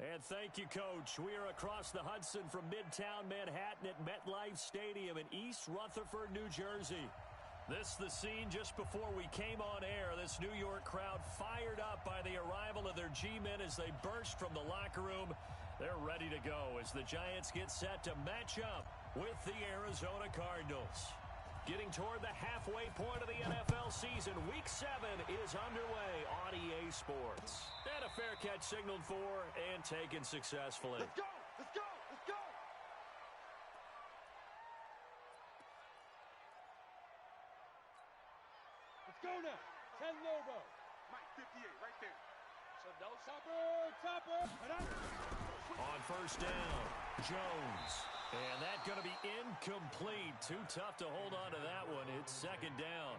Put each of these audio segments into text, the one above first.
And thank you, Coach. We are across the Hudson from Midtown Manhattan at MetLife Stadium in East Rutherford, New Jersey. This is the scene just before we came on air. This New York crowd fired up by the arrival of their G-men as they burst from the locker room. They're ready to go as the Giants get set to match up with the Arizona Cardinals. Getting toward the halfway point of the NFL season, Week 7 is underway on EA Sports. And a fair catch signaled for and taken successfully. Let's go! Let's go! Let's go! Let's go now. 10 Lobo. Mike 58 right there. So no topper. On first down, Jones. And that's going to be incomplete. Too tough to hold on to that one. It's second down.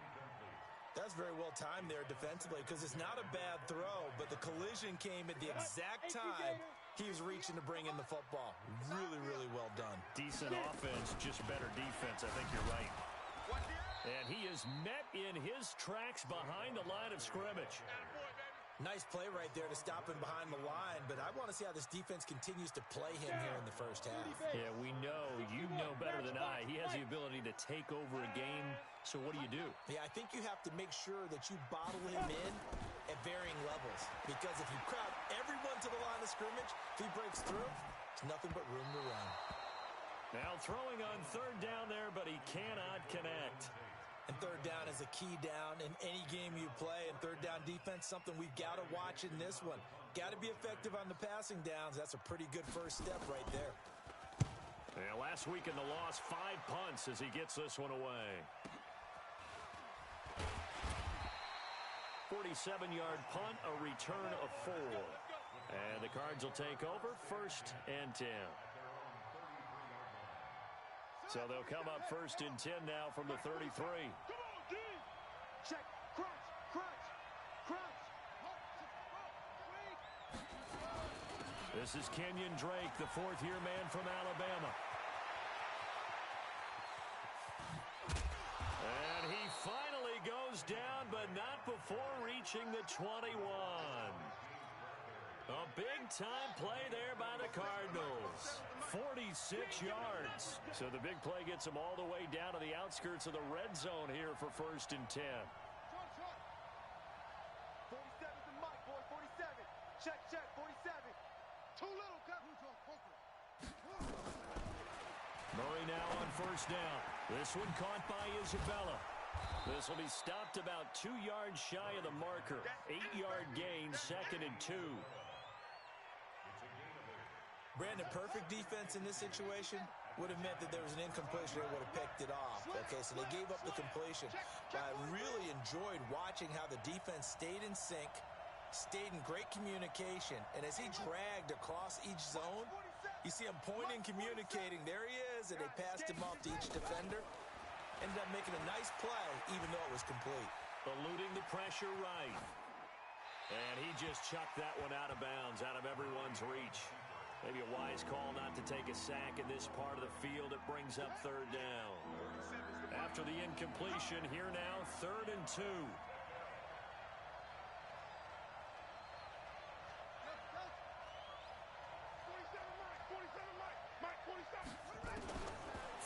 That's very well timed there defensively because it's not a bad throw, but the collision came at the exact time he was reaching to bring in the football. Really, really well done. Decent offense, just better defense. I think you're right. And he is met in his tracks behind the line of scrimmage. Nice play right there to stop him behind the line, but I want to see how this defense continues to play him here in the first half. Yeah, we know. You know better than I. He has the ability to take over a game, so what do? Yeah, I think you have to make sure that you bottle him in at varying levels, because if you crowd everyone to the line of scrimmage, if he breaks through, there's nothing but room to run. Now throwing on third down there, but he cannot connect. And third down is a key down in any game you play. And third down defense, something we've got to watch in this one. Got to be effective on the passing downs. That's a pretty good first step right there. Yeah, last week in the loss, 5 punts as he gets this one away. 47-yard punt, a return of 4. And the Cards will take over, 1st and 10. So they'll come up 1st and 10 now from the 33. Come on, D! Check. Crunch. This is Kenyon Drake, the fourth-year man from Alabama. And he finally goes down, but not before reaching the 21. A big-time play there by the Cardinals. 46 yards. So the big play gets them all the way down to the outskirts of the red zone here for 1st and 10. 47's the mic, boy. 47. Check. 47. Too little, Murray now on first down. This one caught by Isabella. This will be stopped about 2 yards shy of the marker. 8-yard gain, 2nd and 2. Brandon, perfect defense in this situation would have meant that there was an incompletion. They would have picked it off. Okay, so they gave up the completion. But I really enjoyed watching how the defense stayed in sync, stayed in great communication, and as he dragged across each zone, you see him pointing, communicating. There he is, and they passed him off to each defender. Ended up making a nice play, even though it was complete. Eluding the pressure right. And he just chucked that one out of bounds, out of everyone's reach. Maybe a wise call not to take a sack in this part of the field. It brings up third down. After the incompletion, here now, 3rd and 2.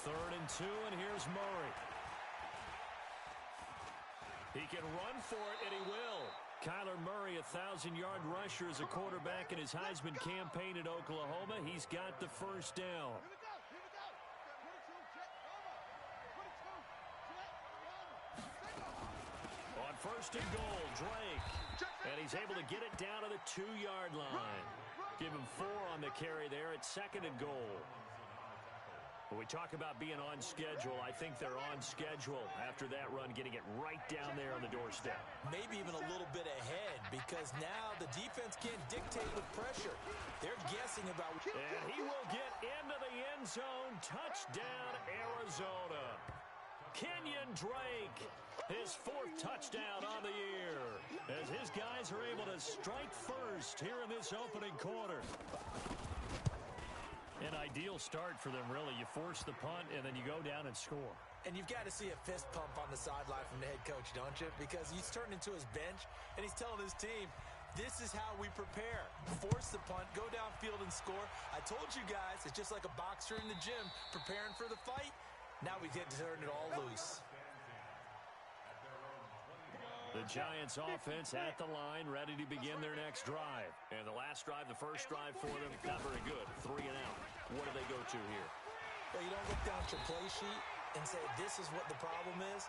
3rd and 2, and here's Murray. He can run for it, and he will. Kyler Murray, a 1,000-yard rusher as a quarterback in his Heisman campaign at Oklahoma. He's got the first down. On 1st and goal, Drake. And he's able to get it down to the 2-yard line. Give him 4 on the carry there at 2nd and goal. When we talk about being on schedule, I think they're on schedule after that run, getting it right down there on the doorstep. Maybe even a little bit ahead, because now the defense can't dictate with pressure. They're guessing about... And he will get into the end zone. Touchdown, Arizona. Kenyon Drake, his 4th touchdown on the year, as his guys are able to strike first here in this opening quarter. An ideal start for them, really. You force the punt, and then you go down and score. And you've got to see a fist pump on the sideline from the head coach, don't you? Because he's turned into his bench, and he's telling his team, This is how we prepare. Force the punt, go downfield and score. I told you guys, it's just like a boxer in the gym preparing for the fight. Now we get to turn it all loose. The Giants offense at the line, ready to begin their next drive. And the last drive, the first drive for them, not very good. 3 and out. What do they go to here? Well, you don't look down at your play sheet and say, this is what the problem is.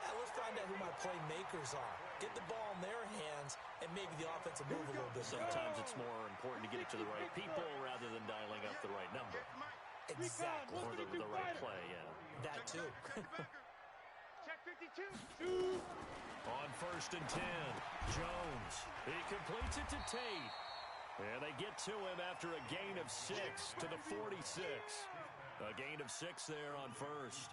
Let's find out who my playmakers are. Get the ball in their hands, and maybe the offense will move a little bit. Sometimes it's more important to get it to the right people rather than dialing up the right number. Exactly. Or the right play, yeah. That too. Check 52. On 1st and 10, Jones. He completes it to Tate. And they get to him after a gain of 6 to the 46. A gain of 6 there on 1st.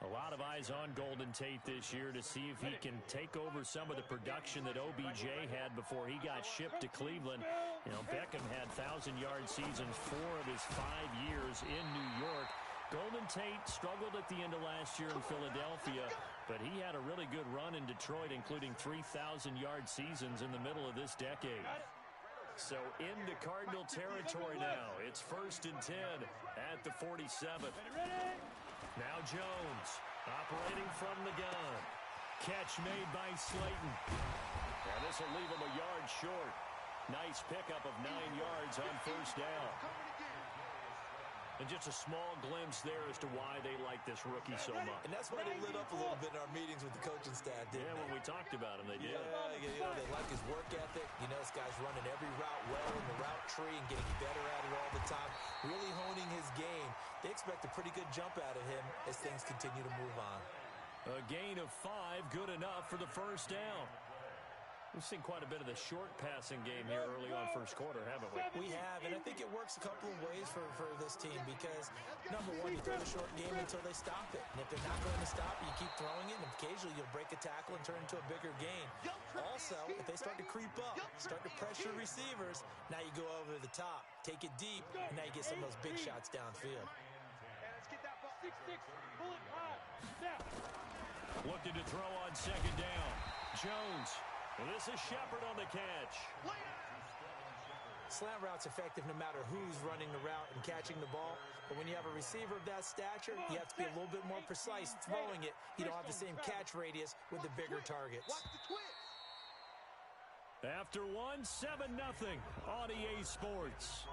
A lot of eyes on Golden Tate this year to see if he can take over some of the production that OBJ had before he got shipped to Cleveland. You know, Beckham had 1,000-yard seasons 4 of his 5 years in New York. Golden Tate struggled at the end of last year in Philadelphia, but he had a really good run in Detroit, including 3,000-yard seasons in the middle of this decade. So into Cardinal territory now. It's 1st and 10 at the 47. Now Jones operating from the gun. Catch made by Slayton. And this will leave him a yard short. Nice pickup of 9 yards on 1st down. And just a small glimpse there as to why they like this rookie so much. And that's why they lit up a little bit in our meetings with the coaching staff, didn't they? When we talked about him, they did. Yeah, you know, they like his work ethic. You know, this guy's running every route well in the route tree and getting better at it all the time, really honing his game. They expect a pretty good jump out of him as things continue to move on. A gain of 5, good enough for the 1st down. We've seen quite a bit of the short passing game here early on 1st quarter, haven't we? We have, and I think it works a couple of ways for this team because, number one, you throw the short game until they stop it. And if they're not going to stop it, you keep throwing it, and occasionally you'll break a tackle and turn it into a bigger gain. Also, if they start to creep up, start to pressure receivers, now you go over the top, take it deep, and now you get some of those big shots downfield. Let's get that ball. 6-6. Pull it high. Now. Looking to throw on 2nd down. Jones. And this is Shepard on the catch. Slant route's effective no matter who's running the route and catching the ball. But when you have a receiver of that stature, you have to be a little bit more precise throwing it. You don't have the same catch radius with the bigger targets. After 1, 7-0 on EA Sports.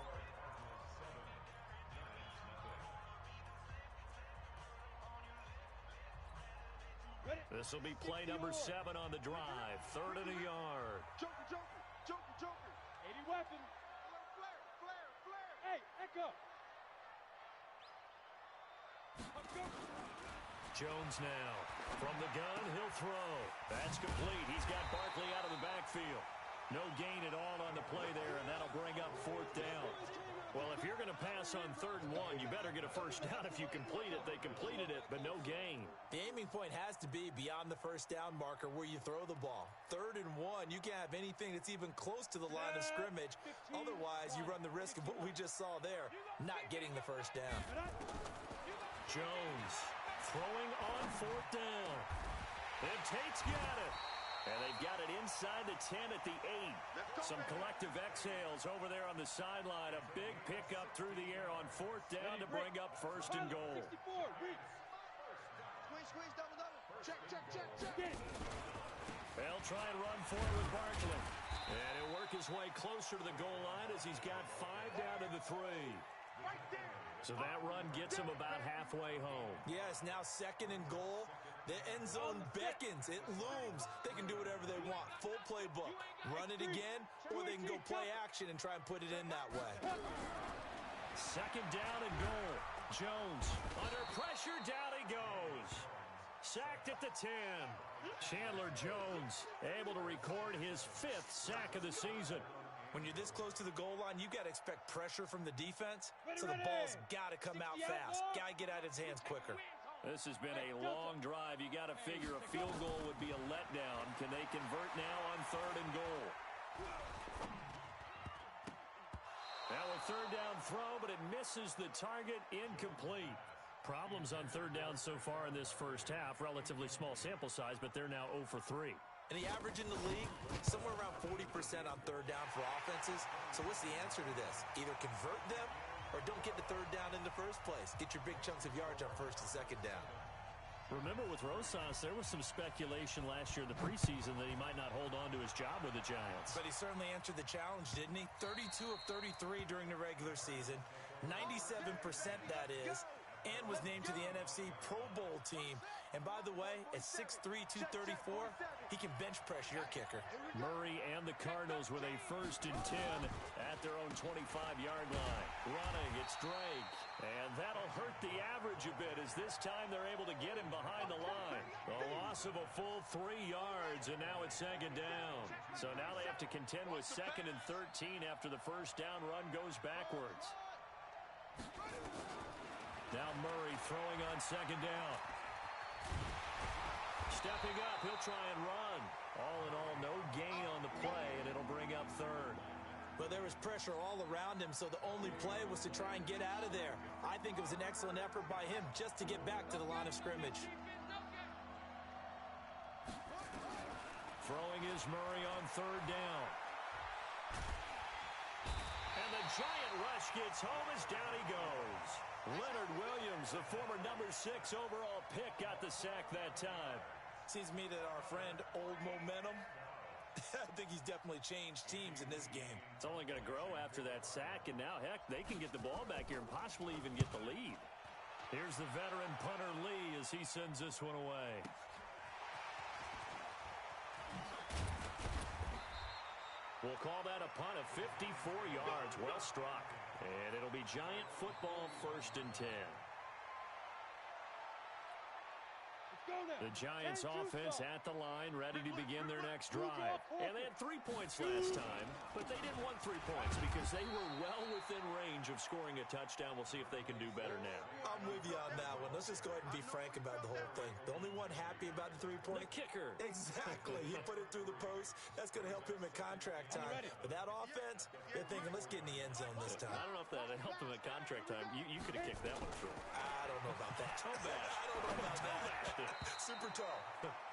This will be play number 7 on the drive. 3rd and a yard. Joker. 80 weapon. Flare. Hey, Echo. Jones now. From the gun, he'll throw. That's complete. He's got Barkley out of the backfield. No gain at all on the play there, and that'll bring up 4th down. Well, if you're going to pass on 3rd and 1, you better get a 1st down if you complete it. They completed it, but no gain. The aiming point has to be beyond the 1st down marker where you throw the ball. 3rd and 1, you can't have anything that's even close to the line of scrimmage. Otherwise, you run the risk of what we just saw there, not getting the 1st down. Jones throwing on 4th down. And Tate's got it. And they've got it inside the 10 at the 8. Some collective exhales over there on the sideline. A big pickup through the air on 4th down to bring up 1st and goal. Squeeze, double. Check. They'll try and run forward with Barkley. And he'll work his way closer to the goal line as he's got 5 down to the 3. So that run gets him about halfway home. Yes, now 2nd and goal. The end zone beckons. It looms. They can do whatever they want. Full playbook. Run it again, or they can go play action and try and put it in that way. 2nd down and goal. Jones under pressure. Down he goes. Sacked at the 10. Chandler Jones able to record his 5th sack of the season. When you're this close to the goal line, you got to expect pressure from the defense, so the ball's got to come out fast. Got to get out of his hands quicker. This has been a long drive. You got to figure a field goal would be a letdown. Can they convert now on 3rd and goal? Now a 3rd down throw, but it misses the target. Incomplete. Problems on 3rd down so far in this 1st half. Relatively small sample size, but they're now 0 for 3. And the average in the league, somewhere around 40% on third down for offenses. So what's the answer to this? Either convert them or don't get the third down in the first place. Get your big chunks of yards on first and second down. Remember with Rosas, there was some speculation last year in the preseason that he might not hold on to his job with the Giants. But he certainly answered the challenge, didn't he? 32 of 33 during the regular season. 97% that is. And was named to the NFC Pro Bowl team. And by the way, at 6'3", 234, he can bench press your kicker. Murray and the Cardinals with a 1st and 10 at their own 25-yard line. Running, it's Drake. And that'll hurt the average a bit as this time they're able to get him behind the line. A loss of a full 3 yards, and now it's 2nd down. So now they have to contend with 2nd and 13 after the first down run goes backwards. Now Murray throwing on 2nd down. Stepping up, he'll try and run. All in all, no gain on the play, and it'll bring up 3rd. But there was pressure all around him, so the only play was to try and get out of there. I think it was an excellent effort by him just to get back to the line of scrimmage. Throwing is Murray on 3rd down. And the giant rush gets home as down he goes. Leonard Williams, the former number 6 overall pick, got the sack that time. Seems to me that our friend, Old Momentum, I think he's definitely changed teams in this game. It's only going to grow after that sack, and now, heck, they can get the ball back here and possibly even get the lead. Here's the veteran punter Lee as he sends this one away. We'll call that a punt of 54 yards. Well struck. And it'll be Giant football 1st and 10. The Giants offense at the line, ready to begin their next drive. And they had 3 points last time, but they didn't want 3 points because they were well within range of scoring a touchdown. We'll see if they can do better now. I'm with you on that one. Let's just go ahead and be frank about the whole thing. The only one happy about the 3-point? The kicker. Exactly. He put it through the post. That's going to help him at contract time. But that offense, they're thinking, let's get in the end zone this time. I don't know if that helped him at contract time. You could have kicked that one through. I don't know about that. Toe bash. I don't know about that. Super toe.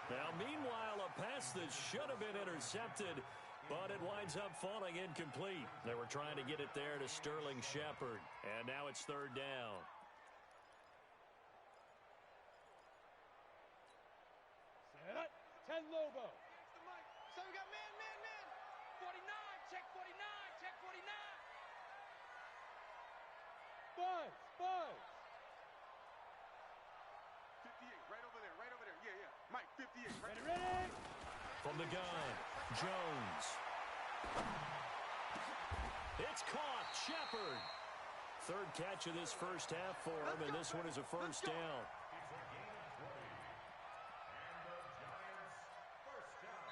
Now, meanwhile, a pass that should have been intercepted, but it winds up falling incomplete. They were trying to get it there to Sterling Shepard, and now it's 3rd down. Set. 10 Lobo. So we got man. 49, check 49, check 49. Buzz. 58, right over there. Yeah. Mike, 58, right there. Ready. From the gun, Jones. It's caught, Shepard. 3rd catch of this first half for him, and this one is a 1st down.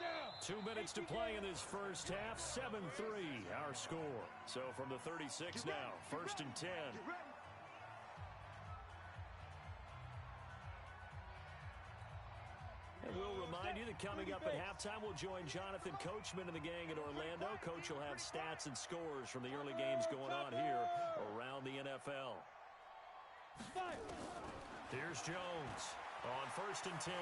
Down. 2 minutes to play in this first half, 7-3 our score. So from the 36 now, 1st and 10. And we'll remind you that coming up at halftime, we'll join Jonathan Coachman and the gang in Orlando. Coach will have stats and scores from the early games going on here around the NFL. Here's Jones on 1st and 10.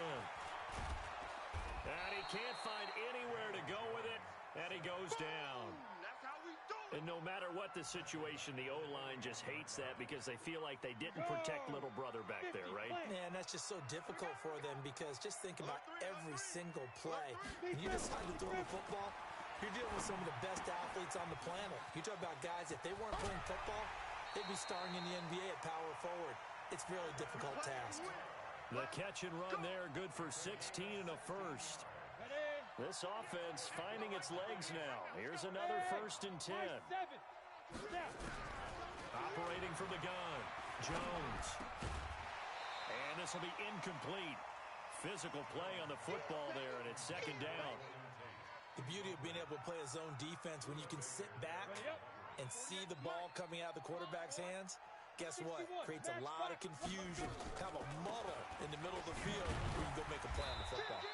And he can't find anywhere to go with it, and he goes down. That's how we do it. And no matter what the situation, the O-line just hates that because they feel like they didn't protect little brother back there, right? Man, that's just so difficult for them because just think about every single play. When you decide to throw the football, you're dealing with some of the best athletes on the planet. You talk about guys, if they weren't playing football, they'd be starring in the NBA at power forward. It's a really difficult task. The catch and run there, good for 16 and a 1st. This offense finding its legs now. Here's another 1st and 10. Operating from the gun, Jones. And this will be incomplete. Physical play on the football there, and it's 2nd down. The beauty of being able to play a zone defense when you can sit back and see the ball coming out of the quarterback's hands, guess what? Creates a lot of confusion, kind of a muddle in the middle of the field where you can go make a play on the football.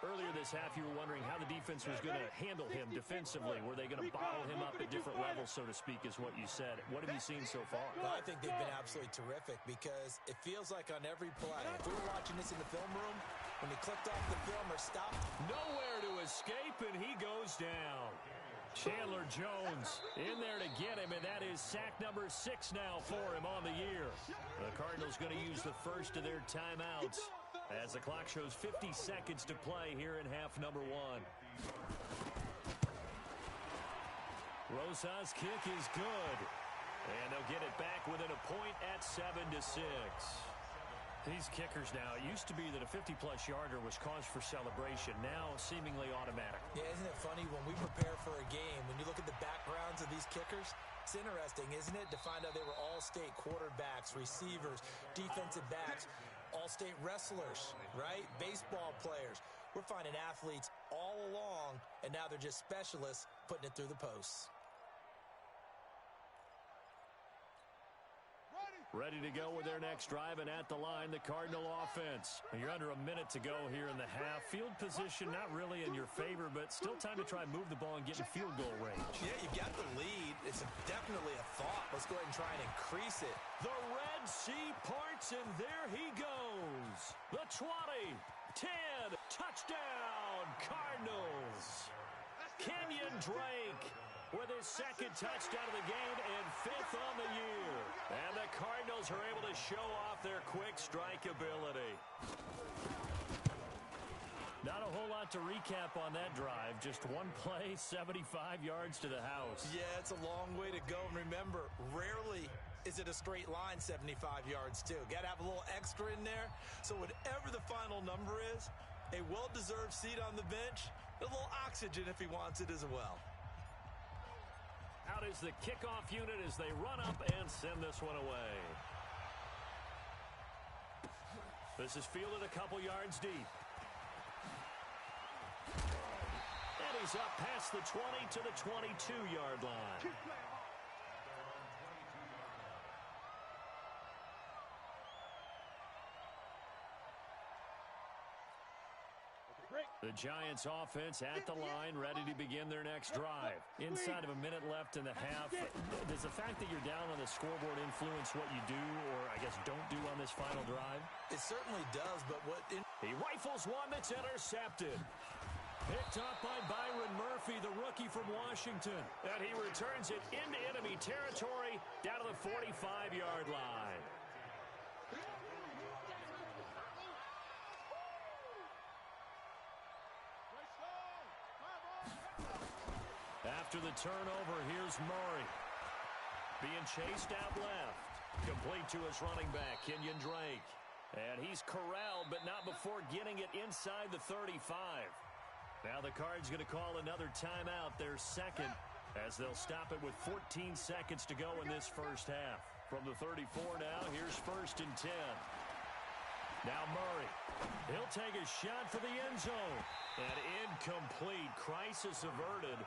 Earlier this half, you were wondering how the defense was going to handle him defensively. Were they going to bottle him up at different levels, so to speak, is what you said. What have you seen so far? Well, I think they've been absolutely terrific because it feels like on every play, if we were watching this in the film room, when he clicked off the film or stopped. Nowhere to escape, and he goes down. Chandler Jones in there to get him, and that is sack number 6 now for him on the year. The Cardinals going to use the first of their timeouts as the clock shows 50 seconds to play here in half number 1. Rosa's kick is good, and they'll get it back within a point at 7-6. These kickers now, it used to be that a 50-plus yarder was cause for celebration, now seemingly automatic. Yeah, isn't it funny when we prepare for a game, when you look at the backgrounds of these kickers, it's interesting, isn't it, to find out they were all-state quarterbacks, receivers, defensive backs, all-state wrestlers, right? Baseball players. We're finding athletes all along, and now they're just specialists putting it through the posts. Ready to go with their next drive, and at the line, the Cardinal offense. You're under a minute to go here in the half. Field position not really in your favor, but still time to try and move the ball and get in field goal range. Yeah, you got the lead. It's definitely a thought. Let's go ahead and try and increase it. The Red Sea parts, and there he goes. The 20, 10, touchdown, Cardinals. Kenyon Drake with his second touchdown of the game and 5th on the year. And the Cardinals are able to show off their quick strike ability. Not a whole lot to recap on that drive. Just one play, 75 yards to the house. Yeah, it's a long way to go. And remember, rarely is it a straight line 75 yards, too. Got to have a little extra in there. So whatever the final number is, a well-deserved seat on the bench, a little oxygen if he wants it as well. Out is the kickoff unit as they run up and send this one away. This is fielded a couple yards deep. And he's up past the 20 to the 22-yard line. The Giants offense at the line, ready to begin their next drive. Inside of a minute left in the half. Does the fact that you're down on the scoreboard influence what you do, or I guess don't do on this final drive? It certainly does, but he rifles one that's intercepted. Picked up by Byron Murphy, the rookie from Washington. And he returns it into enemy territory down to the 45-yard line. After the turnover, here's Murray. Being chased out left. Complete to his running back, Kenyon Drake. And he's corralled, but not before getting it inside the 35. Now the Cards going to call another timeout, their second, as they'll stop it with 14 seconds to go in this first half. From the 34 now, here's 1st and 10. Now Murray. He'll take a shot for the end zone. And incomplete. Crisis averted.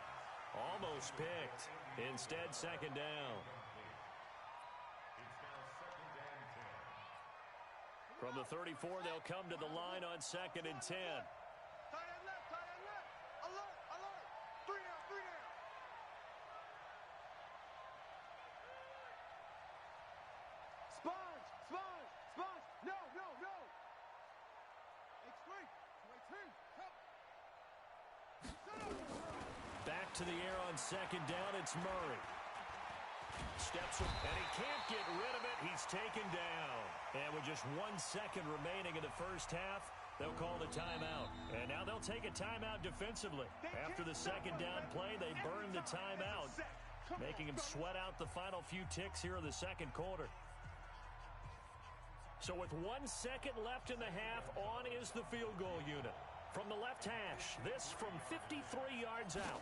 Almost picked. Instead, 2nd down. From the 34, they'll come to the line on 2nd and 10. Tight end left, tight end left. Alert, alert. 3 down, 3 down. Sponge, sponge, sponge. No, no, no. X3, X3, come. Back to the air on 2nd down, it's Murray. Steps up, and he can't get rid of it. He's taken down. And with just 1 second remaining in the first half, they'll call the timeout. And now they'll take a timeout defensively. After the 2nd down play, they burn the timeout, making him sweat out the final few ticks here in the 2nd quarter. So with 1 second left in the half, on is the field goal unit. From the left hash, this from 53 yards out.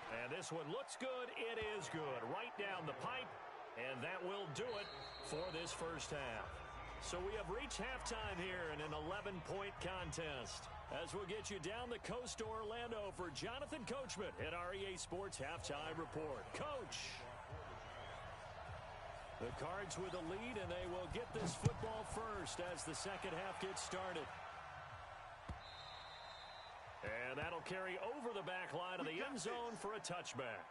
And this one looks good. It is good. Right down the pipe. And that will do it for this first half. So we have reached halftime here in an 11-point contest. As we'll get you down the coast to Orlando for Jonathan Coachman at our EA Sports Halftime Report. Coach! The Cards with a lead, and they will get this football first as the second half gets started. carry over the back line of the end zone for a touchback.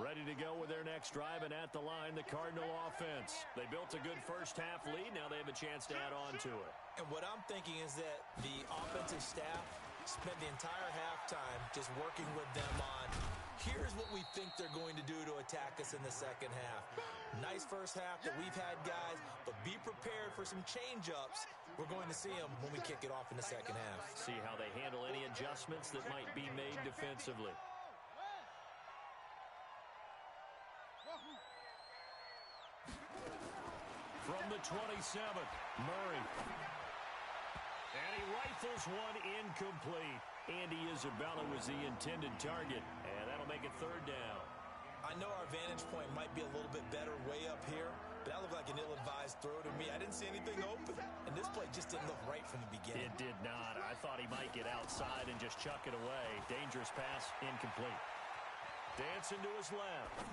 Ready to go with their next drive, and at the line, the Cardinal offense. They built a good first-half lead. Now they have a chance to add on to it. And what I'm thinking is that the offensive staff spent the entire halftime just working with them on, here's what we think they're going to do to attack us in the second half. Nice first half that we've had, guys, but be prepared for some change-ups. We're going to see them when we kick it off in the second half. See how they handle any adjustments that might be made defensively. From the 27, Murray. And he rifles one incomplete. Andy Isabella was the intended target, and that'll make it third down. I know our vantage point might be a little bit better way up here, but that looked like an ill-advised throw to me. I didn't see anything open, and this play just didn't look right from the beginning. It did not. I thought he might get outside and just chuck it away. Dangerous pass, incomplete. Dancing to his left.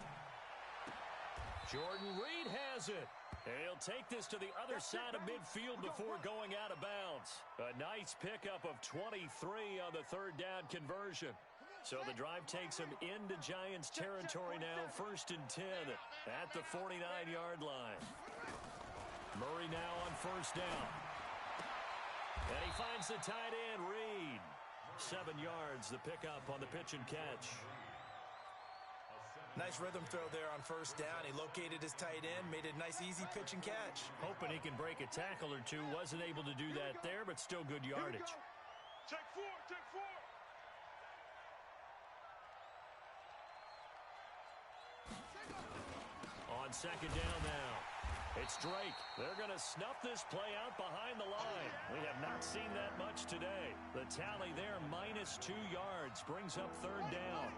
Jordan Reed has it. And he'll take this to the other side of midfield before going out of bounds. A nice pickup of 23 on the third down conversion. So the drive takes him into Giants territory now, 1st and 10 at the 49-yard line. Murray now on first down. And he finds the tight end, Reed. 7 yards, the pickup on the pitch and catch. Nice rhythm throw there on first down. He located his tight end, made a nice easy pitch and catch. Hoping he can break a tackle or two. Wasn't able to do that there, but still good yardage. Check four, check four. On second down now. It's Drake. They're going to snuff this play out behind the line. We have not seen that much today. The tally there, -2 yards, brings up third down.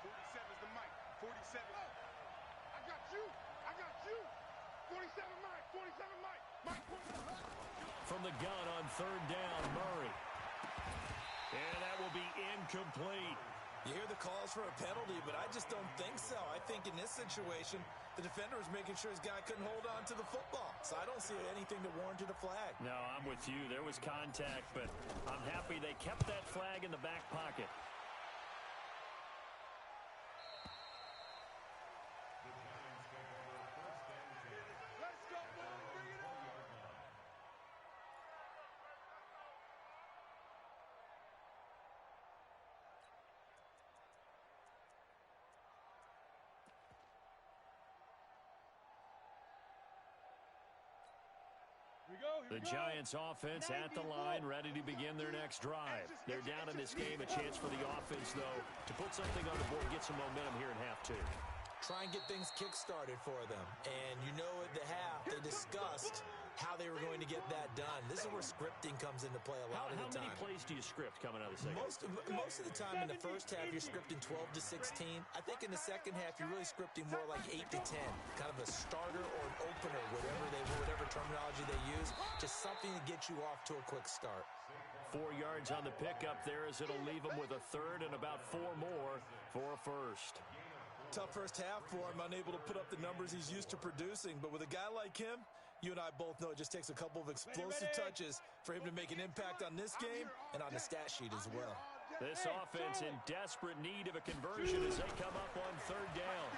47's the mic. 47. I got you. I got you. 47 Mike. 47 Mike. Mike. From the gun on third down, Murray. And that will be incomplete. You hear the calls for a penalty, but I just don't think so. I think in this situation, the defender was making sure his guy couldn't hold on to the football. So I don't see anything that warranted a flag. No, I'm with you. There was contact, but I'm happy they kept that flag in the back pocket. Let's go, boy. Bring it on. The Giants offense at the line, ready to begin their next drive. They're down in this game. A chance for the offense, though, to put something on the board, get some momentum here in half two. Try and get things kick-started for them. And you know at the half, they discussed how they were going to get that done. This is where scripting comes into play a lot of the time. How many plays do you script coming out of the second? Most of the time in the first half, you're scripting 12 to 16. I think in the second half, you're really scripting more like 8 to 10. Kind of a starter or an opener, whatever terminology they use. Just something to get you off to a quick start. 4 yards on the pickup there as it'll leave him with a third and about 4 more for a first. Tough first half for him, unable to put up the numbers he's used to producing. But with a guy like him, you and I both know it just takes a couple of explosive touches for him to make an impact on this game and on the stat sheet as well. This offense in desperate need of a conversion as they come up on third down.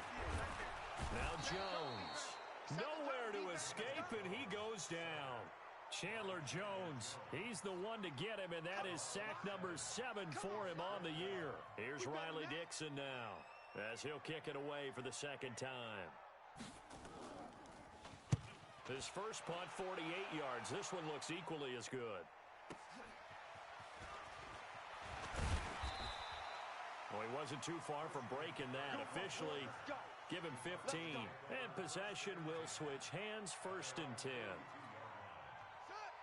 Now Jones. Nowhere to escape, and he goes down. Chandler Jones, he's the one to get him, and that is sack number 7 for him on the year. Here's Riley Dixon now, as he'll kick it away for the second time. His first punt, 48 yards. This one looks equally as good. Well, he wasn't too far from breaking that. Officially, give him 15. And possession will switch hands, 1st and 10.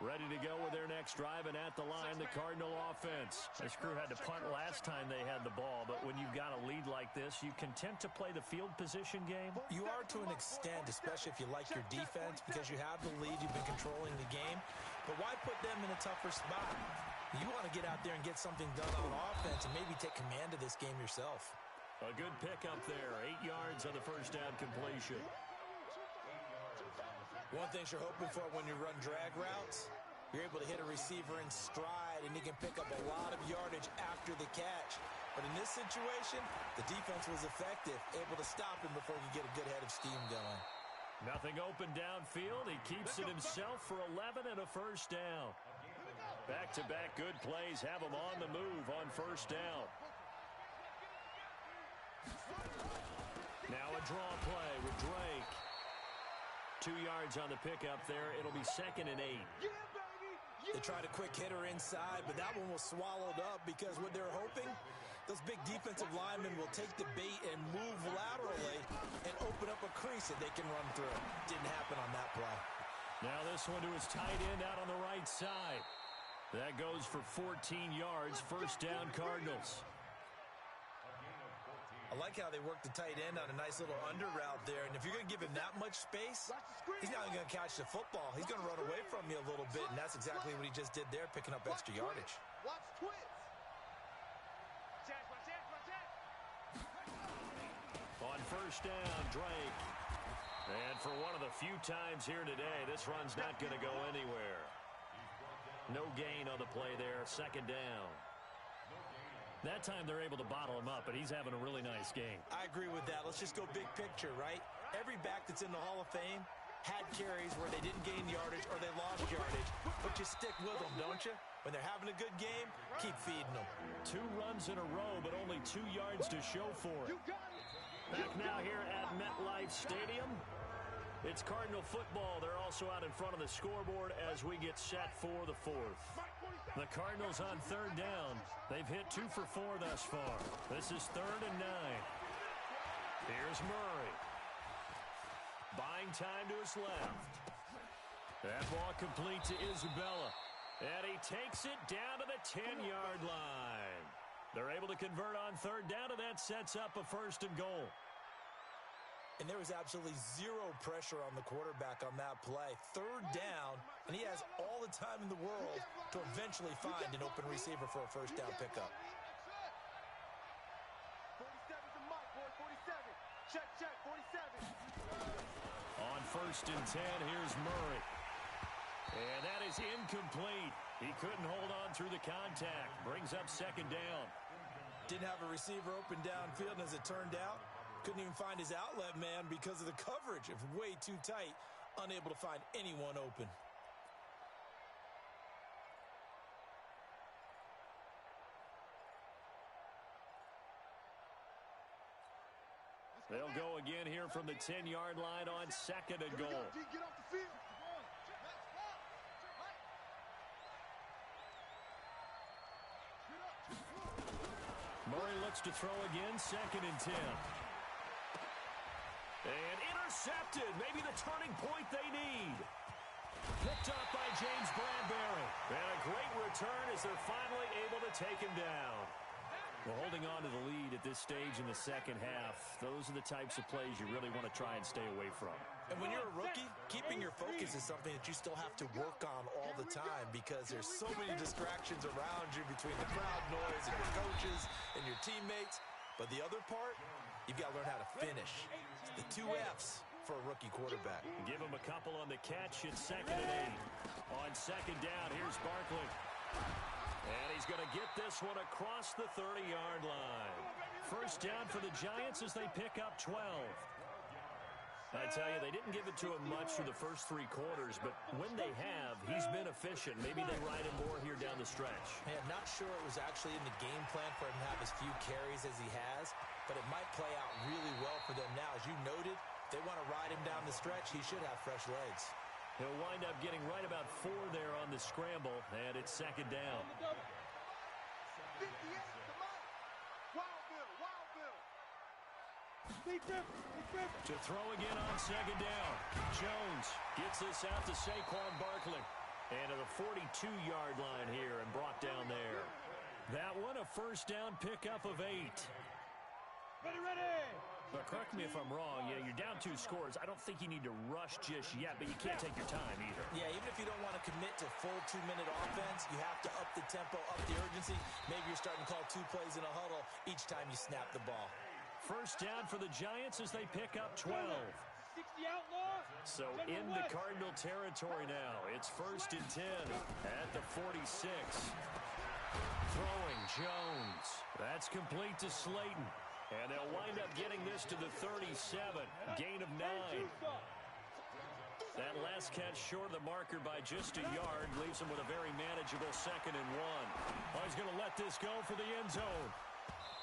Ready to go with their next drive, and at the line, the Cardinal offense. This crew had to punt last time they had the ball, but when you've got a lead like this, you content to play the field position game? You are to an extent, especially if you like your defense, because you have the lead, you've been controlling the game. But why put them in a tougher spot? You want to get out there and get something done on offense and maybe take command of this game yourself. A good pickup there. 8 yards on the first down completion. One thing you're hoping for when you run drag routes, you're able to hit a receiver in stride, and he can pick up a lot of yardage after the catch. But in this situation, the defense was effective, able to stop him before he could get a good head of steam going. Nothing open downfield. He keeps it himself for 11 and a first down. Back-to-back good plays have him on the move on first down. Now a draw play with Drake. 2 yards on the pickup there. It'll be 2nd and 8. They tried a quick hitter inside, but that one was swallowed up because what they're hoping, those big defensive linemen will take the bait and move laterally and open up a crease that they can run through. Didn't happen on that play. Now this one to his tight end out on the right side. That goes for 14 yards. First down, Cardinals. I like how they work the tight end on a nice little under route there. And if you're going to give him that much space, he's not even going to catch the football. He's going to run away from you a little bit, and that's exactly what he just did there, picking up extra yardage. Watch twins. On first down, Drake. And for one of the few times here today, this run's not going to go anywhere. No gain on the play there. 2nd down. That time they're able to bottle him up, but he's having a really nice game. I agree with that. Let's just go big picture, right? Every back that's in the Hall of Fame had carries where they didn't gain yardage or they lost yardage, but you stick with them, don't you? When they're having a good game, keep feeding them. 2 runs in a row, but only 2 yards to show for it. Back now here at MetLife Stadium. It's Cardinal football. They're also out in front of the scoreboard as we get set for the 4th. The Cardinals on 3rd down. They've hit 2 for 4 thus far. This is 3rd and 9. Here's Murray. Buying time to his left. That ball complete to Isabella. And he takes it down to the 10-yard line. They're able to convert on 3rd down, and that sets up a 1st and goal. And there was absolutely zero pressure on the quarterback on that play. 3rd down, and he has all the time in the world to eventually find an open receiver for a first down pickup. 47's the mic, boy. 47. Check, 47. On 1st and 10, here's Murray. And that is incomplete. He couldn't hold on through the contact. Brings up 2nd down. Didn't have a receiver open downfield, and as it turned out, couldn't even find his outlet man because of the coverage. It was way too tight, unable to find anyone open. They'll go again here from the 10-yard line on 2nd and goal. Get off the field. Murray looks to throw again, 2nd and 10. And intercepted, maybe the turning point they need. Picked up by James Bradbury. And a great return as they're finally able to take him down. Well, holding on to the lead at this stage in the 2nd half, those are the types of plays you really want to try and stay away from. And when you're a rookie, keeping your focus is something that you still have to work on all the time because there's so many distractions around you between the crowd noise and your coaches and your teammates. But the other part, you've got to learn how to finish. It's the 2 F's for a rookie quarterback. Give him a couple on the catch. It's 2nd and 8. On 2nd down, here's Barkley. And he's going to get this one across the 30-yard line. First down for the Giants as they pick up 12. I tell you, they didn't give it to him much for the first 3 quarters, but when they have, he's been efficient. Maybe they ride him more here down the stretch. Man, not sure it was actually in the game plan for him to have as few carries as he has, but it might play out really well for them now. As you noted, if they want to ride him down the stretch, he should have fresh legs. He'll wind up getting right about 4 there on the scramble, and it's 2nd down. 58's the mic. Wild Bill. To throw again on 2nd down. Jones gets this out to Saquon Barkley. And to the 42-yard line here and brought down there. That one a first down pickup of 8. Ready. But correct me if I'm wrong. Yeah, you're down 2 scores. I don't think you need to rush just yet, but you can't take your time either. Yeah, even if you don't want to commit to full 2-minute offense, you have to up the tempo, up the urgency. Maybe you're starting to call 2 plays in a huddle each time you snap the ball. First down for the Giants as they pick up 12. 60 outlaws. So into Cardinal territory now. It's first and 10 at the 46. Throwing Jones. That's complete to Slayton. And they'll wind up getting this to the 37. Gain of 9. That last catch short of the marker by just a yard leaves him with a very manageable 2nd and 1. Oh, he's going to let this go for the end zone.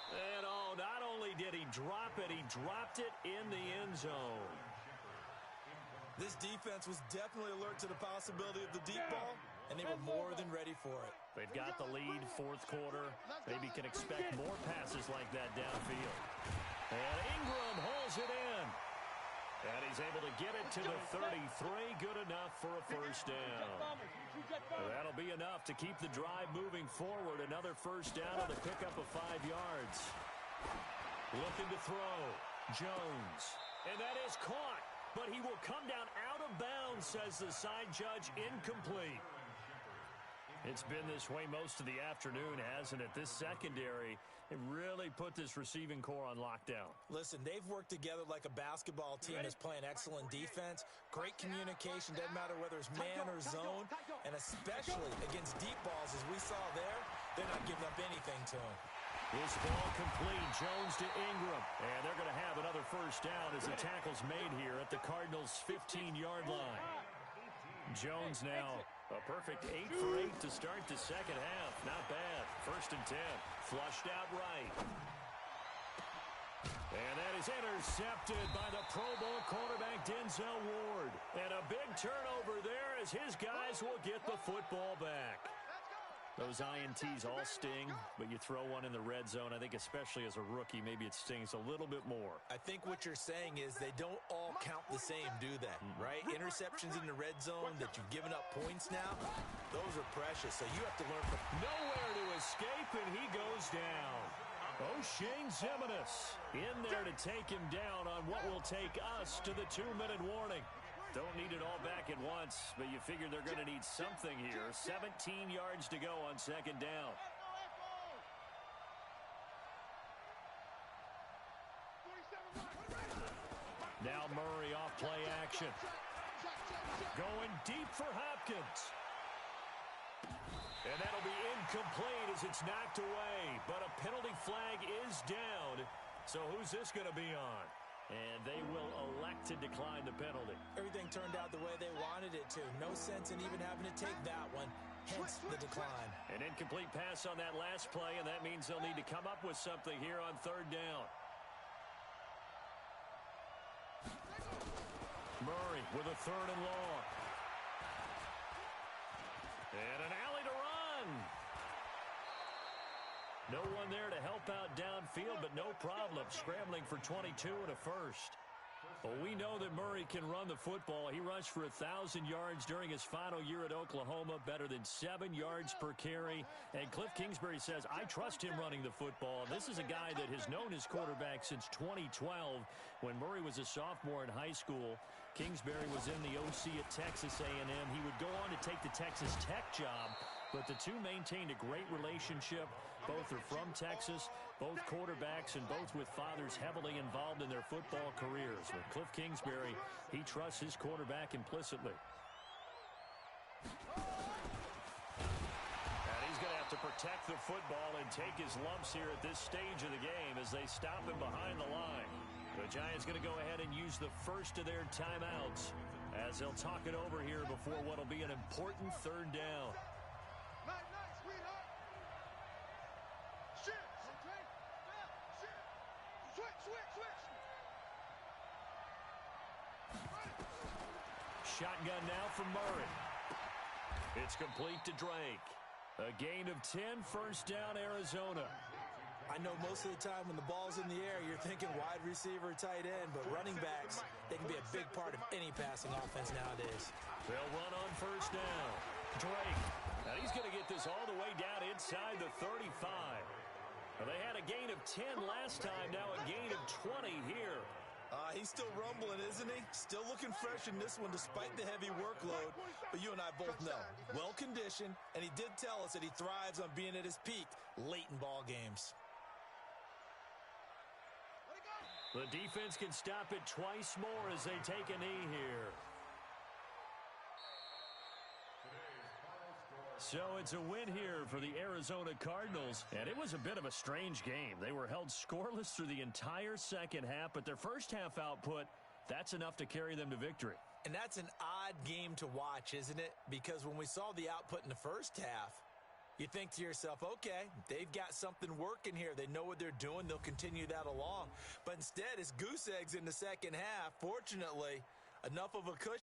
And oh, not only did he drop it, he dropped it in the end zone. This defense was definitely alert to the possibility of the deep ball, and they were more than ready for it. They've got the lead, fourth quarter. Maybe can expect more passes like that downfield. And Ingram hauls it in. And he's able to get it to the 33. Good enough for a first down. That'll be enough to keep the drive moving forward. Another first down on the pickup of 5 yards. Looking to throw. Jones. And that is caught. But he will come down out of bounds, says the side judge. Incomplete. It's been this way most of the afternoon, hasn't it? This secondary, it really put this receiving core on lockdown. Listen, they've worked together like a basketball team that's playing excellent defense. Great communication, doesn't matter whether it's man or zone. And especially against deep balls, as we saw there, they're not giving up anything to him. This ball complete. Jones to Ingram. And they're going to have another first down as the tackle's made here at the Cardinals' 15-yard line. Jones now a perfect 8 for 8 to start the second half. Not bad. First and 10. Flushed out right. And that is intercepted by the Pro Bowl cornerback Denzel Ward. And a big turnover there as his guys will get the football back. Those INTs all sting, but you throw one in the red zone. I think especially as a rookie, maybe it stings a little bit more. I think what you're saying is they don't all count the same, do they? Right? Interceptions in the red zone that you've given up points now, those are precious. So you have to learn from... Nowhere to escape, and he goes down. O'Shane Ximines in there to take him down on what will take us to the 2-minute warning. Don't need it all back at once, but you figure they're going to need something here. 17 yards to go on second down. Now Murray off play action. Going deep for Hopkins. And that'll be incomplete as it's knocked away. But a penalty flag is down. So who's this going to be on? And they will elect to decline the penalty. Everything turned out the way they wanted it to. No sense in even having to take that one. Hence the decline. An incomplete pass on that last play, and that means they'll need to come up with something here on third down. Murray with a 3rd and long. And an alley to run. No one there to help out downfield, but no problem. Scrambling for 22 and a first. Well, we know that Murray can run the football. He rushed for 1,000 yards during his final year at Oklahoma, better than 7 yards per carry. And Cliff Kingsbury says, I trust him running the football. This is a guy that has known his quarterback since 2012 when Murray was a sophomore in high school. Kingsbury was in the OC at Texas A&M. He would go on to take the Texas Tech job, but the two maintained a great relationship. Both are from Texas, both quarterbacks, and both with fathers heavily involved in their football careers. With Cliff Kingsbury, he trusts his quarterback implicitly. And he's going to have to protect the football and take his lumps here at this stage of the game as they stop him behind the line. The Giants going to go ahead and use the first of their timeouts as they'll talk it over here before what will be an important third down. Shotgun now from Murray. It's complete to Drake. A gain of 10, first down, Arizona. I know most of the time when the ball's in the air, you're thinking wide receiver, tight end, but running backs, they can be a big part of any passing offense nowadays. They'll run on first down. Drake. Now he's going to get this all the way down inside the 35. Well, they had a gain of 10 last time, now a gain of 20 here. He's still rumbling, isn't he? Still looking fresh in this one despite the heavy workload. But you and I both know, well-conditioned, and he did tell us that he thrives on being at his peak late in ball games. The defense can stop it twice more as they take a knee here. So it's a win here for the Arizona Cardinals, and it was a bit of a strange game. They were held scoreless through the entire second half, but their first half output, that's enough to carry them to victory. And that's an odd game to watch, isn't it? Because when we saw the output in the first half, you think to yourself, okay, they've got something working here. They know what they're doing. They'll continue that along. But instead, it's goose eggs in the second half. Fortunately, enough of a cushion